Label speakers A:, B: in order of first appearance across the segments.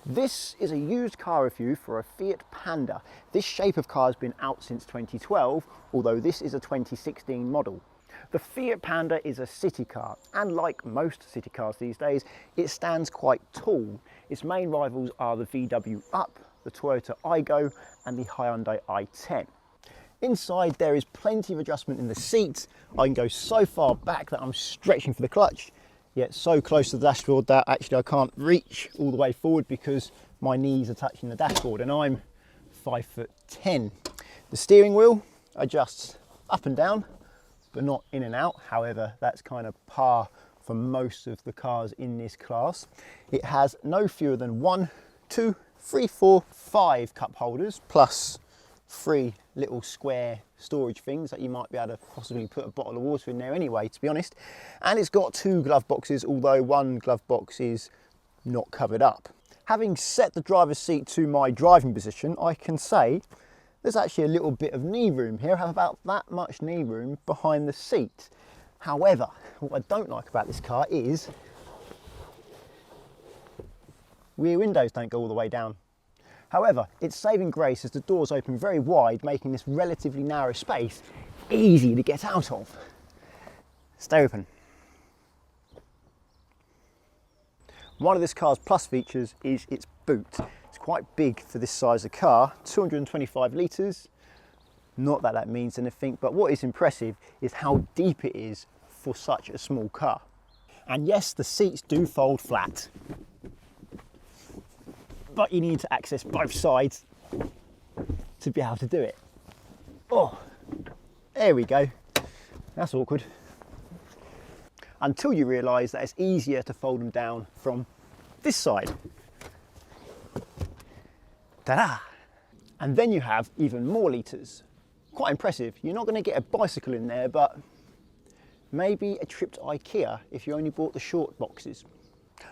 A: This is a used car review for a Fiat Panda. This shape of car has been out since 2012, although this is a 2016 model. The Fiat Panda is a city car, and like most city cars these days, it stands quite tall. Its main rivals are the VW Up, the Toyota Aygo, and the Hyundai i10. Inside there is plenty of adjustment in the seats. I can go so far back that I'm stretching for the clutch, yet so close to the dashboard that actually I can't reach all the way forward because my knees are touching the dashboard, and I'm 5'10". The steering wheel adjusts up and down, but not in and out. However, that's kind of par for most of the cars in this class. It has no fewer than 1, 2, 3, 4, 5 cup holders, plus 3 little square storage things that you might be able to possibly put a bottle of water in there anyway, to be honest. And it's got 2 glove boxes, although one glove box is not covered up. Having set the driver's seat to my driving position, I can say there's actually a little bit of knee room here. I have about that much knee room behind the seat. However, what I don't like about this car is rear windows don't go all the way down. However, its saving grace is the doors open very wide, making this relatively narrow space easy to get out of. Stay open. One of this car's plus features is its boot. It's quite big for this size of car, 225 litres. Not that that means anything, but what is impressive is how deep it is for such a small car. And yes, the seats do fold flat, but you need to access both sides to be able to do it. Oh, there we go. That's awkward. Until you realise that it's easier to fold them down from this side. Ta-da! And then you have even more litres. Quite impressive. You're not going to get a bicycle in there, but maybe a trip to IKEA if you only bought the short boxes.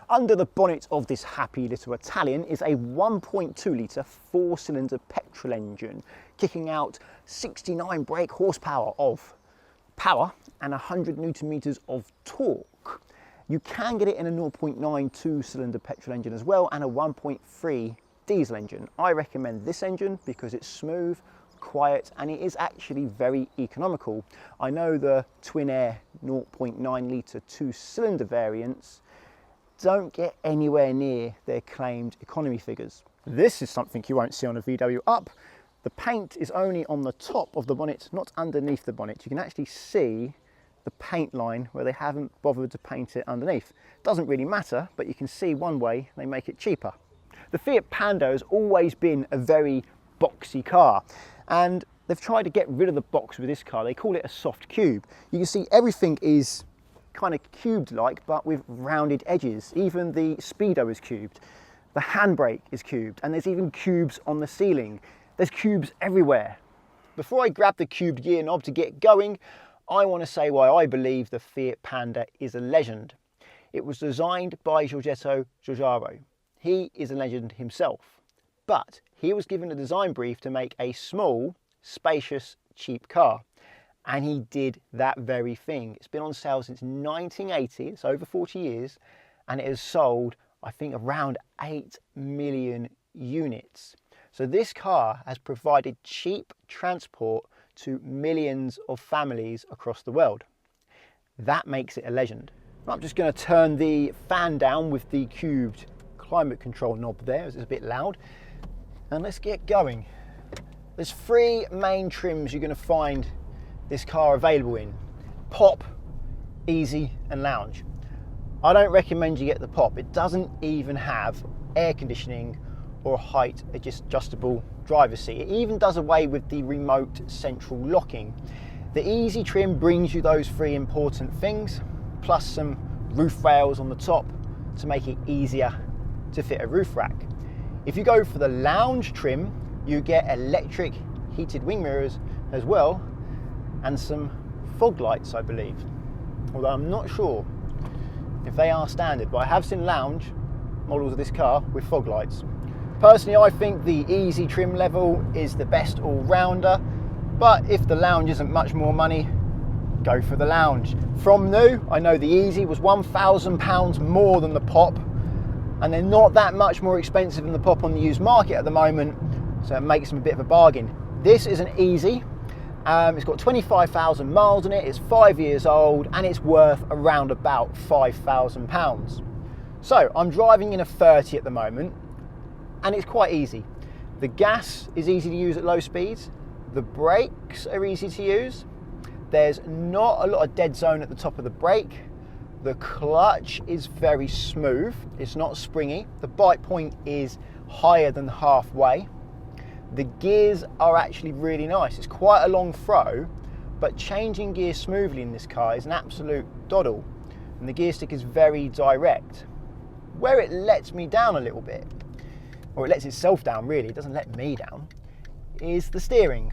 A: Under the bonnet of this happy little Italian is a 1.2 litre 4-cylinder petrol engine, kicking out 69 brake horsepower of power and 100 newton meters of torque. You can get it in a 0.9 2-cylinder petrol engine as well, and a 1.3 diesel engine. I recommend this engine because it's smooth, quiet, and it is actually very economical. I know the twin air 0.9 litre 2-cylinder variants don't get anywhere near their claimed economy figures. This is something you won't see on a VW Up. The paint is only on the top of the bonnet, not underneath the bonnet. You can actually see the paint line where they haven't bothered to paint it underneath. Doesn't really matter, but you can see one way they make it cheaper. The Fiat Panda has always been a very boxy car, and they've tried to get rid of the box with this car. They call it a soft cube. You can see everything is kind of cubed-like, but with rounded edges. Even the speedo is cubed, the handbrake is cubed, and there's even cubes on the ceiling. There's cubes everywhere. Before I grab the cubed gear knob to get going, I want to say why I believe the Fiat Panda is a legend. It was designed by Giorgetto Giugiaro. He is a legend himself, but he was given a design brief to make a small, spacious, cheap car. And he did that very thing. It's been on sale since 1980, it's over 40 years, and it has sold, I think, around 8 million units. So this car has provided cheap transport to millions of families across the world. That makes it a legend. I'm just going to turn the fan down with the cubed climate control knob there, as it's a bit loud, and let's get going. There's 3 main trims you're going to find this car available in: Pop, Easy and Lounge. I don't recommend you get the Pop. It doesn't even have air conditioning or height adjustable driver's seat. It even does away with the remote central locking. The Easy trim brings you those 3 important things, plus some roof rails on the top to make it easier to fit a roof rack. If you go for the Lounge trim, you get electric heated wing mirrors as well, and some fog lights, I believe, although I'm not sure if they are standard, but I have seen Lounge models of this car with fog lights. Personally, I think the Easy trim level is the best all-rounder, but if the Lounge isn't much more money, go for the Lounge. From new, I know the Easy was £1,000 more than the Pop, and they're not that much more expensive than the pop on the used market at the moment, so it makes them a bit of a bargain. This is an easy. It's got 25,000 miles on it, it's 5 years old, and it's worth around about £5,000. So I'm driving in a 30 at the moment, and it's quite easy. The gas is easy to use at low speeds, the brakes are easy to use, there's not a lot of dead zone at the top of the brake, the clutch is very smooth, it's not springy, the bite point is higher than halfway. The gears are actually really nice. It's quite a long throw, but changing gears smoothly in this car is an absolute doddle. And the gear stick is very direct. Where it lets me down a little bit, or it lets itself down really, it doesn't let me down, is the steering.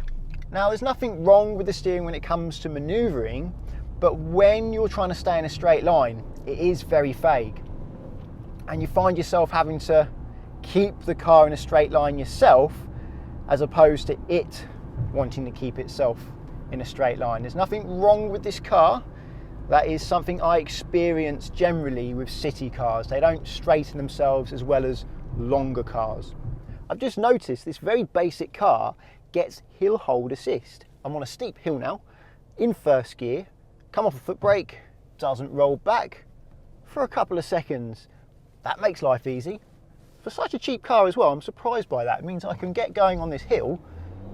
A: Now there's nothing wrong with the steering when it comes to manoeuvring, but when you're trying to stay in a straight line, it is very vague. And you find yourself having to keep the car in a straight line yourself, as opposed to it wanting to keep itself in a straight line. There's nothing wrong with this car. That is something I experience generally with city cars. They don't straighten themselves as well as longer cars. I've just noticed this very basic car gets hill hold assist. I'm on a steep hill now, in first gear, come off a foot brake, doesn't roll back for a couple of seconds. That makes life easy. For such a cheap car as well, I'm surprised by that. It means I can get going on this hill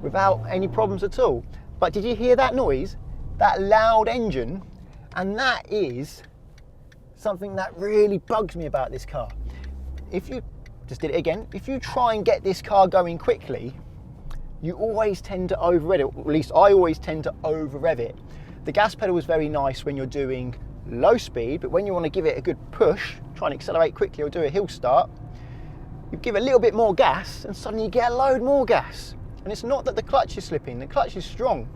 A: without any problems at all. But did you hear that noise? That loud engine? And that is something that really bugs me about this car. If you, just did it again, if you try and get this car going quickly, you always tend to over-rev it, or at least I always tend to over-rev it. The gas pedal is very nice when you're doing low speed, but when you want to give it a good push, try and accelerate quickly or do a hill start, you give a little bit more gas and suddenly you get a load more gas. And it's not that the clutch is slipping, the clutch is strong.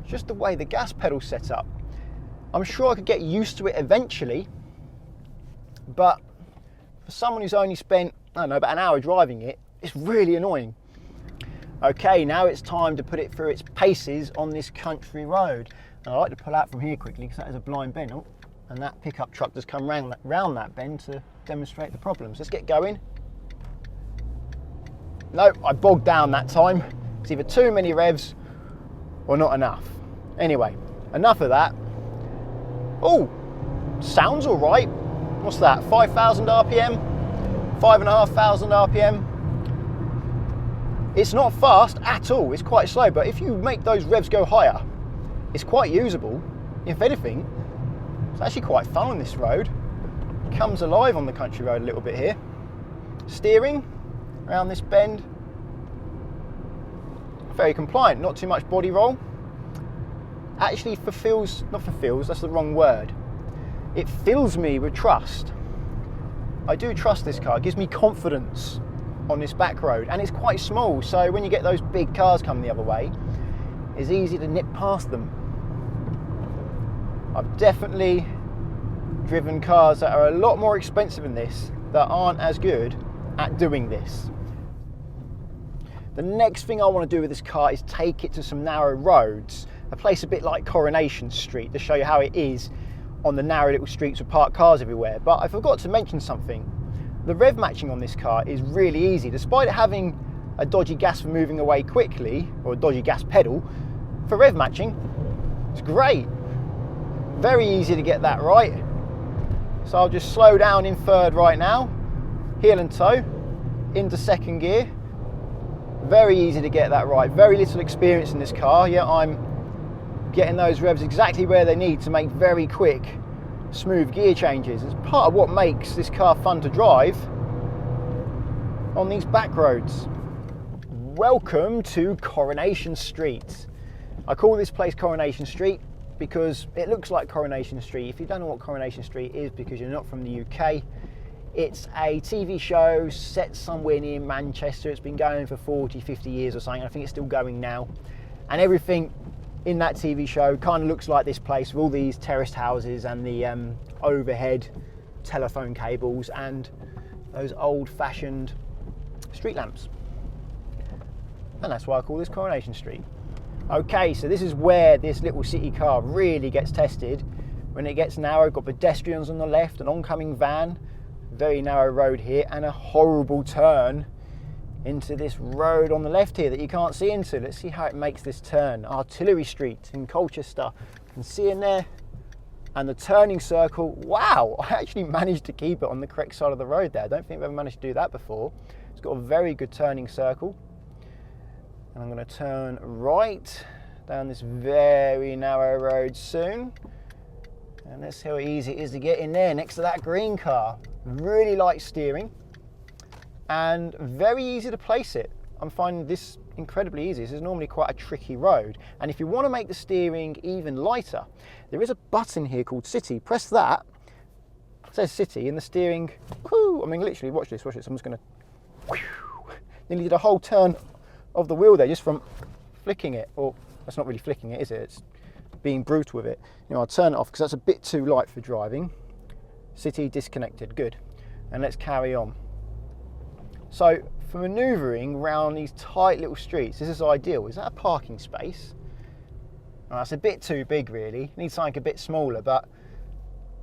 A: It's just the way the gas pedal's set up. I'm sure I could get used to it eventually, but for someone who's only spent, I don't know, about an hour driving it, it's really annoying. Okay, now it's time to put it through its paces on this country road. And I like to pull out from here quickly because that is a blind bend. Oh, and that pickup truck has come round that bend to demonstrate the problems. Let's get going. No, I bogged down that time. It's either too many revs or not enough. Anyway, enough of that. Oh, sounds all right. What's that, 5,000 RPM? 5,500 RPM? It's not fast at all, it's quite slow, but if you make those revs go higher, it's quite usable. If anything, it's actually quite fun on this road. It comes alive on the country road a little bit here. Steering around this bend, very compliant, not too much body roll. Actually not fulfills, that's the wrong word. It fills me with trust. I do trust this car, it gives me confidence on this back road, and it's quite small, so when you get those big cars coming the other way, it's easy to nip past them. I've definitely driven cars that are a lot more expensive than this that aren't as good at doing this. The next thing I want to do with this car is take it to some narrow roads, a place a bit like Coronation Street, to show you how it is on the narrow little streets with parked cars everywhere. But I forgot to mention something. The rev matching on this car is really easy. Despite it having a dodgy gas for moving away quickly, or a dodgy gas pedal, for rev matching, it's great. Very easy to get that right. So I'll just slow down in third right now, heel and toe, into second gear. Very easy to get that right. Very little experience in this car, yet I'm getting those revs exactly where they need to make very quick, smooth gear changes. It's part of what makes this car fun to drive on these back roads. Welcome to Coronation Street. I call this place Coronation Street because it looks like Coronation Street. If you don't know what Coronation Street is because you're not from the UK, it's a TV show set somewhere near Manchester. It's been going for 40, 50 years or something. I think it's still going now. And everything in that TV show kind of looks like this place, with all these terraced houses and the overhead telephone cables and those old-fashioned street lamps. And that's why I call this Coronation Street. Okay, so this is where this little city car really gets tested. When it gets narrow, got pedestrians on the left, an oncoming van, Very narrow road here and a horrible turn into this road on the left here that you can't see into. Let's see how it makes this turn. Artillery Street in Colchester. You can see in there. And the turning circle, wow, I actually managed to keep it on the correct side of the road there. I don't think I've ever managed to do that before. It's got a very good turning circle. And I'm going to turn right down this very narrow road soon. And let's see how easy it is to get in there next to that green car. Really light steering and very easy to place it. I'm finding this incredibly easy. This is normally quite a tricky road. And if you want to make the steering even lighter, there is a button here called City. Press that. It says City and the steering, whoo, I mean literally, watch this. I'm just going to, nearly did a whole turn of the wheel there just from flicking it. Or that's not really flicking it, is it? It's being brutal with it. You know, I'll turn it off because that's a bit too light for driving. City disconnected, good. And let's carry on. So for manoeuvring around these tight little streets, this is ideal. Is that a parking space? Oh, that's a bit too big really. Needs something a bit smaller, but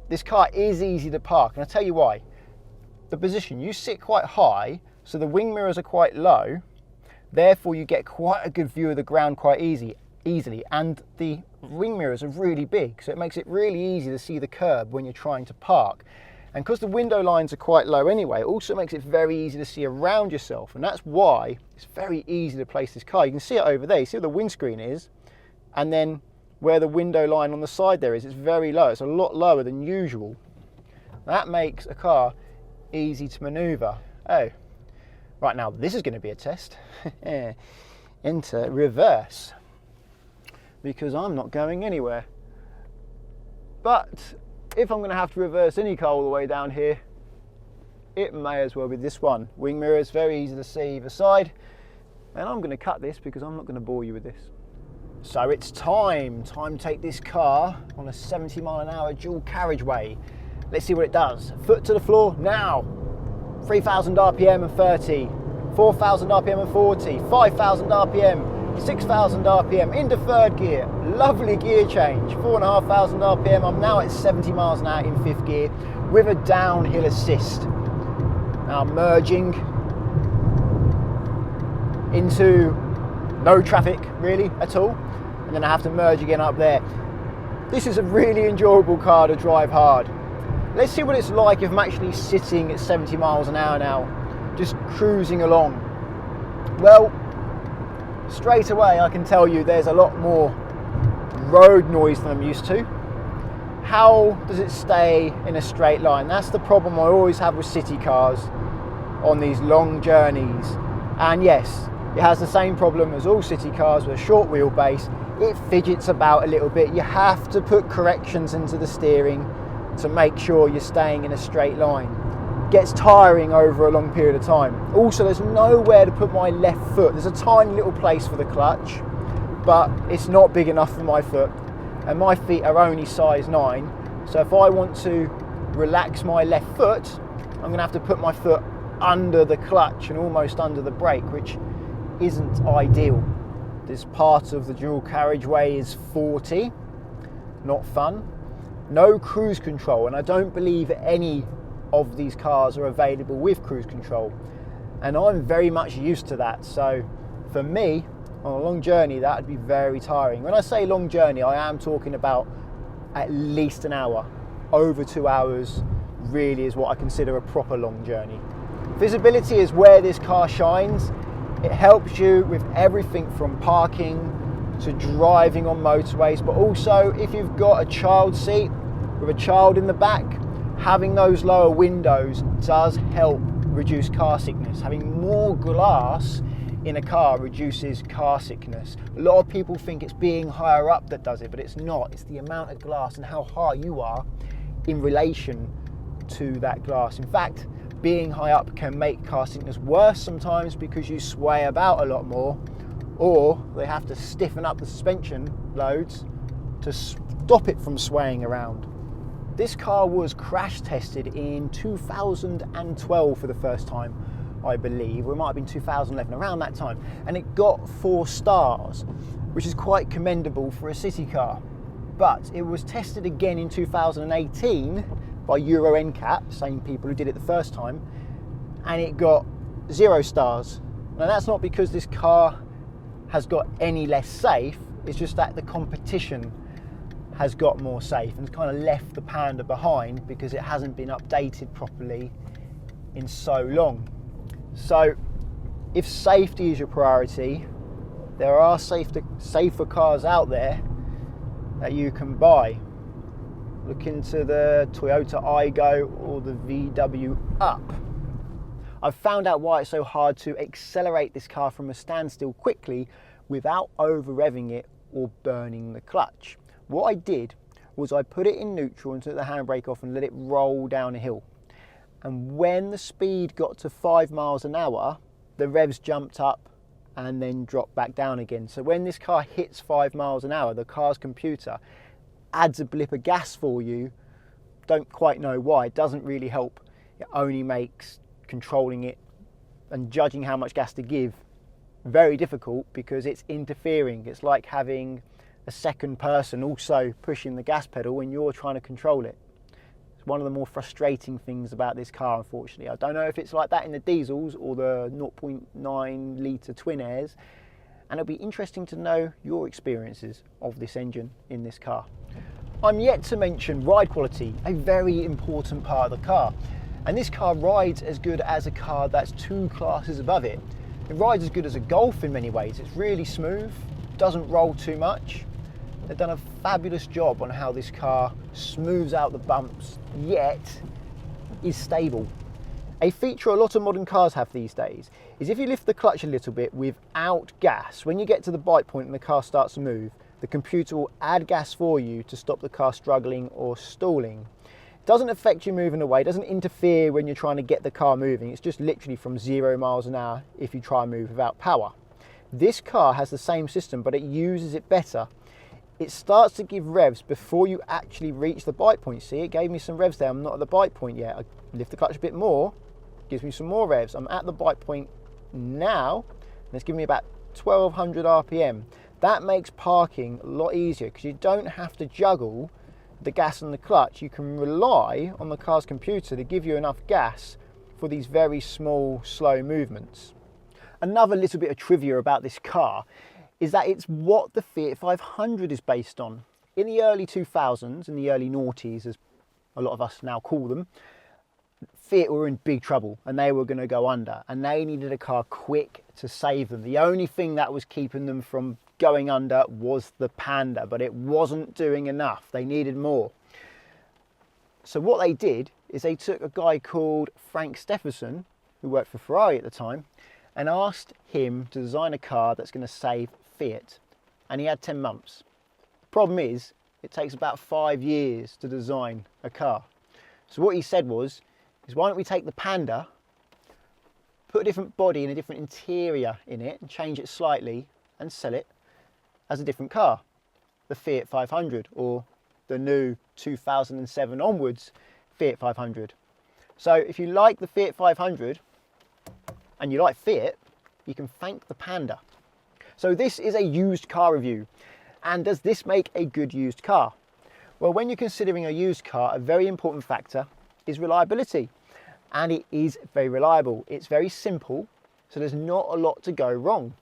A: this car is easy to park. And I'll tell you why. The position, you sit quite high, so the wing mirrors are quite low. Therefore you get quite a good view of the ground quite easily. And the wing mirrors are really big, so it makes it really easy to see the curb when you're trying to park. And because the window lines are quite low anyway, it also makes it very easy to see around yourself. And that's why it's very easy to place this car. You can see it over there. You see where the windscreen is, and then where the window line on the side there is, it's very low. It's a lot lower than usual. That makes a car easy to maneuver. Oh, right, now this is going to be a test. Enter reverse, because I'm not going anywhere. But if I'm going to have to reverse any car all the way down here, it may as well be this one. Wing mirrors, very easy to see either side. And I'm going to cut this because I'm not going to bore you with this. So it's time to take this car on a 70 mile an hour dual carriageway. Let's see what it does. Foot to the floor now. 3,000 RPM and 30, 4,000 RPM and 40, 5,000 RPM, 6,000 RPM into third gear. Lovely gear change. 4,500 RPM. I'm now at 70 miles an hour in fifth gear with a downhill assist. Now merging into no traffic really at all. And then I have to merge again up there. This is a really enjoyable car to drive hard. Let's see what it's like if I'm actually sitting at 70 miles an hour now, just cruising along. Well, straight away I can tell you there's a lot more road noise than I'm used to. How does it stay in a straight line? That's the problem I always have with city cars on these long journeys. And yes, it has the same problem as all city cars with a short wheelbase. It fidgets about a little bit. You have to put corrections into the steering to make sure you're staying in a straight line. It gets tiring over a long period of time. Also, there's nowhere to put my left foot. There's a tiny little place for the clutch, but it's not big enough for my foot. And my feet are only size 9. So if I want to relax my left foot, I'm going to have to put my foot under the clutch and almost under the brake, which isn't ideal. This part of the dual carriageway is 40, not fun. No cruise control, and I don't believe any of these cars are available with cruise control. And I'm very much used to that. So for me, on a long journey, that would be very tiring. When I say long journey, I am talking about at least an hour. Over 2 hours really is what I consider a proper long journey. Visibility is where this car shines. It helps you with everything from parking to driving on motorways, but also if you've got a child seat with a child in the back, having those lower windows does help reduce car sickness. Having more glass in a car reduces car sickness. A lot of people think it's being higher up that does it, but it's not. It's the amount of glass and how high you are in relation to that glass. In fact, being high up can make car sickness worse sometimes because you sway about a lot more, or they have to stiffen up the suspension loads to stop it from swaying around. This car was crash tested in 2012 for the first time, I believe, or it might have been 2011, around that time, and it got 4 stars, which is quite commendable for a city car. But it was tested again in 2018 by Euro NCAP, same people who did it the first time, and it got 0 stars. Now that's not because this car has got any less safe, it's just that the competition has got more safe and it's kind of left the Panda behind because it hasn't been updated properly in so long. So if safety is your priority, there are safer cars out there that you can buy. Look into the Toyota Aygo or the VW Up. I've found out why it's so hard to accelerate this car from a standstill quickly without over revving it or burning the clutch. What I did was I put it in neutral and took the handbrake off and let it roll down a hill. And when the speed got to 5 miles an hour, the revs jumped up and then dropped back down again. So when this car hits 5 miles an hour, the car's computer adds a blip of gas for you. Don't quite know why. It doesn't really help. It only makes controlling it and judging how much gas to give very difficult because it's interfering. It's like having a second person also pushing the gas pedal when you're trying to control it. It's one of the more frustrating things about this car, unfortunately. I don't know if it's like that in the diesels or the 0.9 litre twin airs, and it'll be interesting to know your experiences of this engine in this car. I'm yet to mention ride quality, a very important part of the car. And this car rides as good as a car that's 2 classes above it. It rides as good as a Golf in many ways. It's really smooth, doesn't roll too much. They've done a fabulous job on how this car smooths out the bumps, yet is stable. A feature a lot of modern cars have these days is if you lift the clutch a little bit without gas, when you get to the bite point and the car starts to move, the computer will add gas for you to stop the car struggling or stalling. It doesn't affect you moving away, it doesn't interfere when you're trying to get the car moving. It's just literally from 0 miles an hour if you try and move without power. This car has the same system, but it uses it better. It starts to give revs before you actually reach the bite point. See, it gave me some revs there. I'm not at the bite point yet. I lift the clutch a bit more, gives me some more revs. I'm at the bite point now, and it's giving me about 1200 RPM. That makes parking a lot easier because you don't have to juggle the gas and the clutch. You can rely on the car's computer to give you enough gas for these very small, slow movements. Another little bit of trivia about this car is that it's what the Fiat 500 is based on. In the early 2000s, in the early noughties, as a lot of us now call them, Fiat were in big trouble and they were going to go under, and they needed a car quick to save them. The only thing that was keeping them from going under was the Panda, but it wasn't doing enough. They needed more. So what they did is they took a guy called Frank Stephenson, who worked for Ferrari at the time, and asked him to design a car that's going to save Fiat. And he had 10 months. Problem is, it takes about 5 years to design a car. So what he said was, why don't we take the Panda, put a different body and a different interior in it and change it slightly and sell it as a different car, the Fiat 500, or the new 2007 onwards Fiat 500. So if you like the Fiat 500 and you like Fiat, you can thank the Panda. So this is a used car review. And does this make a good used car? Well, when you're considering a used car, a very important factor is reliability. And it is very reliable. It's very simple, so there's not a lot to go wrong.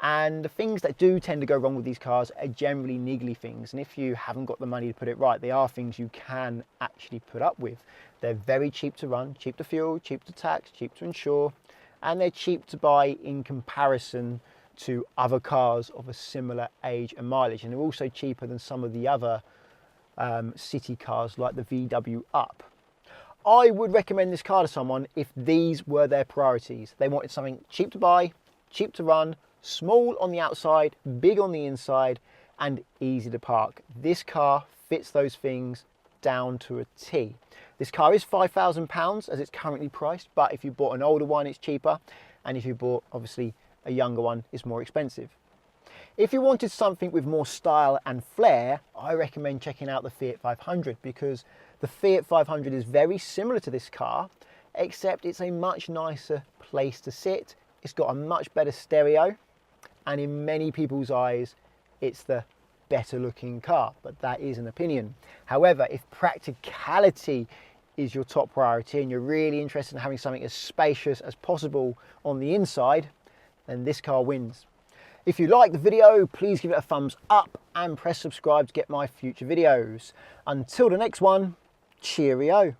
A: And the things that do tend to go wrong with these cars are generally niggly things. And if you haven't got the money to put it right, they are things you can actually put up with. They're very cheap to run, cheap to fuel, cheap to tax, cheap to insure, and they're cheap to buy in comparison to other cars of a similar age and mileage. And they're also cheaper than some of the other city cars like the VW Up. I would recommend this car to someone if these were their priorities. They wanted something cheap to buy, cheap to run, small on the outside, big on the inside, and easy to park. This car fits those things down to a T. This car is £5,000 as it's currently priced, but if you bought an older one, it's cheaper. And if you bought, obviously, a younger one, it's more expensive. If you wanted something with more style and flair, I recommend checking out the Fiat 500 because the Fiat 500 is very similar to this car, except it's a much nicer place to sit. It's got a much better stereo, and in many people's eyes, it's the better looking car, but that is an opinion. However, if practicality is your top priority and you're really interested in having something as spacious as possible on the inside, then this car wins. If you like the video, please give it a thumbs up and press subscribe to get my future videos. Until the next one, cheerio.